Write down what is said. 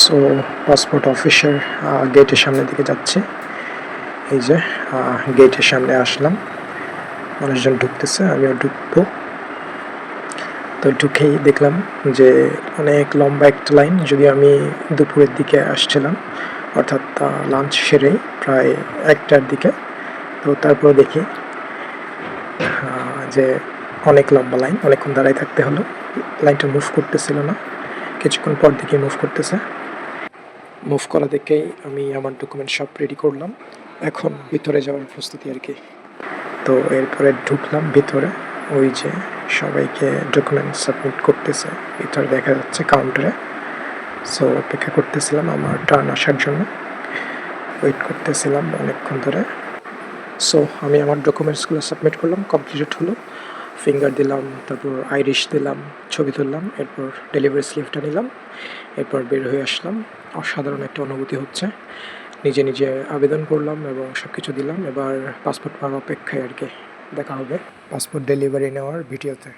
So passport অফিসের গেটের সামনের দিকে যাচ্ছি। এই যে গেটের সামনে আসলাম, মানুষজন ঢুকতেছে, আমিও ঢুকবো। তো ঢুকেই দেখলাম যে অনেক লম্বা একটা লাইন। যদিও আমি দুপুরের দিকে আসছিলাম, অর্থাৎ লাঞ্চ সেরেই প্রায় 1টার দিকে। তো তারপর দেখি যে অনেক লম্বা লাইন, অনেকক্ষণ দাঁড়ায় থাকতে হলো। লাইনটা মুভ করতেছিল না, কিছুক্ষণ পর দিকে মুভ করতেছে। মুভ করা দেখেই আমি আমার ডকুমেন্ট সব রেডি করলাম, এখন ভিতরে যাওয়ার প্রস্তুতি আর কি। তো এরপরে ঢুকলাম ভিতরে, ওই যে সবাইকে ডকুমেন্ট সাবমিট করতেছে ভিতরে দেখা যাচ্ছে কাউন্টারে। সো অপেক্ষা করতেছিলাম আমার টার্ন আসার জন্য, ওয়েট করতেছিলাম অনেকক্ষণ ধরে। সো আমি আমার ডকুমেন্টসগুলো সাবমিট করলাম, কমপ্লিট হলো। ফিঙ্গার দিলাম, তারপর আইরিশ দিলাম, ছবি তুললাম, এরপর ডেলিভারি স্লিপটা নিলাম, এরপর বের হয়ে আসলাম। অসাধারণ একটা অনুভূতি হচ্ছে। নিজে নিজে আবেদন করলাম এবং সব কিছু দিলাম। এবার পাসপোর্ট পাওয়ার অপেক্ষায় আর কি। দেখা হবে পাসপোর্ট ডেলিভারি নেওয়ার ভিডিওতে।